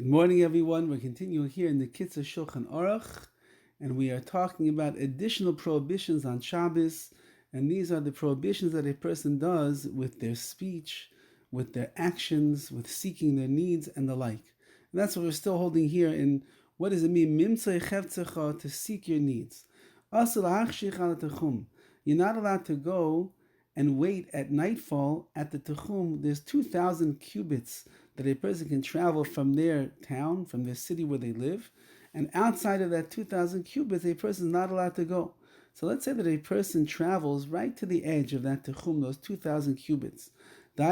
Good morning, everyone. We're continuing here in the Kitzur Shulchan Aruch, and we are talking about additional prohibitions on Shabbos, and these are the prohibitions that a person does with their speech, with their actions, with seeking their needs, and the like. And that's what we're still holding here in what does it mean, Mimtzei Chevtzecha, to seek your needs. You're not allowed to go and wait at nightfall at the Techum. There's 2,000 cubits that a person can travel from their town, from their city where they live, and outside of that 2,000 cubits, a person is not allowed to go. So let's say that a person travels right to the edge of that Techum, those 2,000 cubits. He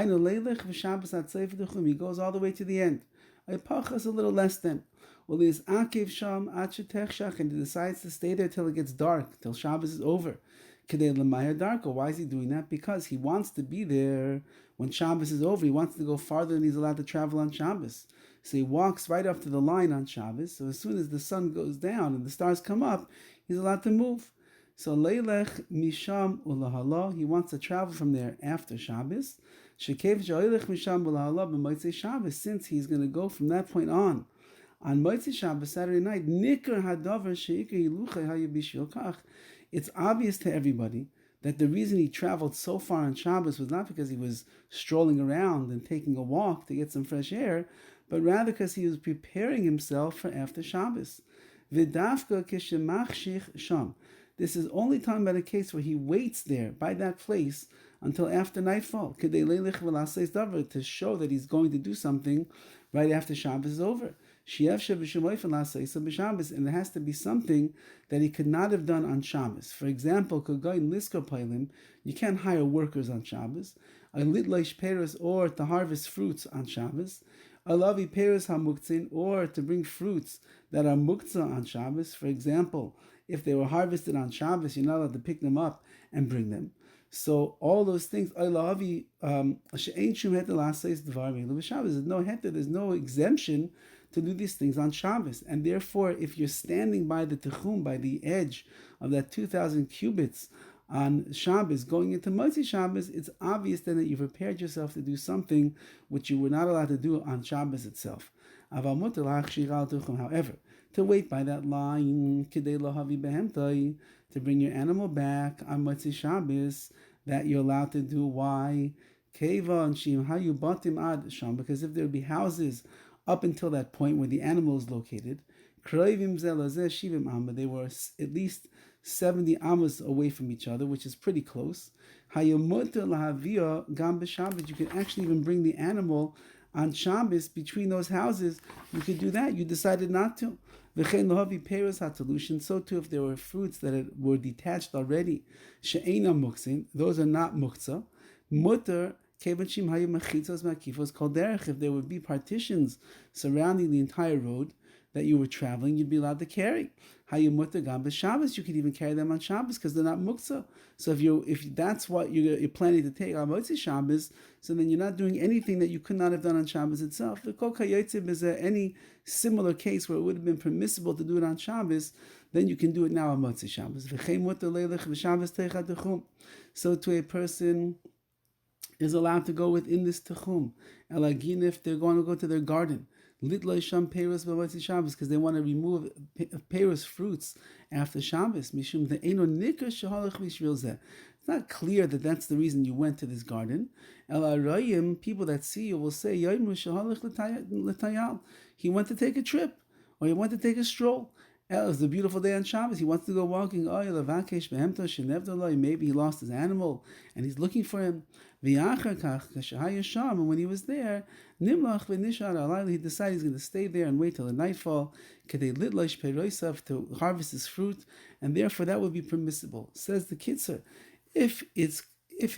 goes all the way to the end. A little less than. And he decides to stay there till it gets dark, till Shabbos is over. Why is he doing that? Because he wants to be there when Shabbos is over. He wants to go farther than he's allowed to travel on Shabbos. So he walks right up to the line on Shabbos. So as soon as the sun goes down and the stars come up, he's allowed to move. So Leilech Misham Ulahala, he wants to travel from there after Shabbos. Shekev Joilech Misham Ulahala b'Motzei Shabbos, since he's going to go from that point on Motzei Shabbos, Saturday night, Nikar Hadavar Sheikar Hiluchei Hayabishil Kach. It's obvious to everybody that the reason he traveled so far on Shabbos was not because he was strolling around and taking a walk to get some fresh air, but rather because he was preparing himself for after Shabbos. V'dafka kishemachshich sham. This is only talking about a case where he waits there by that place until after nightfall, to show that he's going to do something right after Shabbos is over. And it has to be something that he could not have done on Shabbos. For example, you can't hire workers on Shabbos, or to harvest fruits on Shabbos, or to bring fruits that are muktzah on Shabbos. For example, if they were harvested on Shabbos, you're not allowed to pick them up and bring them. So all those things, there's no heter, there's no exemption to do these things on Shabbos. And therefore, if you're standing by the Techum, by the edge of that 2,000 cubits on Shabbos, going into Motzei Shabbos, it's obvious then that you've prepared yourself to do something which you were not allowed to do on Shabbos itself. However, to wait by that line, to bring your animal back on Motzei Shabbos, that you're allowed to do. Why? Because if there would be houses up until that point where the animal is located, they were at least 70 amos away from each other, which is pretty close. You can actually even bring the animal on Shabbos between those houses. You could do that. You decided not to. So too, if there were fruits that were detached already, those are not muktzah. Mutter, if there would be partitions surrounding the entire road that you were traveling, you'd be allowed to carry. Shabbos, you could even carry them on Shabbos because they're not muktzah. So if that's what you're planning to take on Motzei Shabbos, so then you're not doing anything that you could not have done on Shabbos itself. Is there any similar case where it would have been permissible to do it on Shabbos, then you can do it now on Motzei Shabbos. So to a person is allowed to go within this Techum. Elagin, if they're going to go to their garden, because they want to remove Peros fruits after Shabbos. It's not clear that that's the reason you went to this garden. People that see you will say, he went to take a trip, or he went to take a stroll. It was a beautiful day on Shabbos. He wants to go walking. Maybe he lost his animal and he's looking for him. And when he was there, he decided he's going to stay there and wait till the nightfall to harvest his fruit, and therefore that would be permissible. Says the Kitzur, if it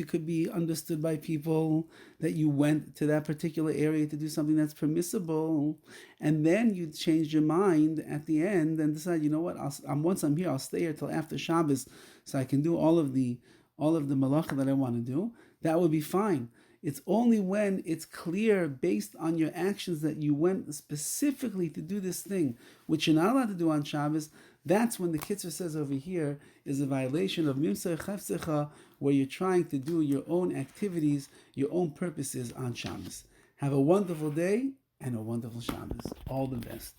could be understood by people that you went to that particular area to do something that's permissible, and then you changed your mind at the end and decide, you know what, once I'm here, I'll stay here till after Shabbos so I can do all of the malacha that I want to do, that would be fine. It's only when it's clear based on your actions that you went specifically to do this thing, which you're not allowed to do on Shabbos. That's when the Kitzur says over here is a violation of Mimtzei Chefzecha, where you're trying to do your own activities, your own purposes on Shabbos. Have a wonderful day. and a wonderful Shabbos. All the best.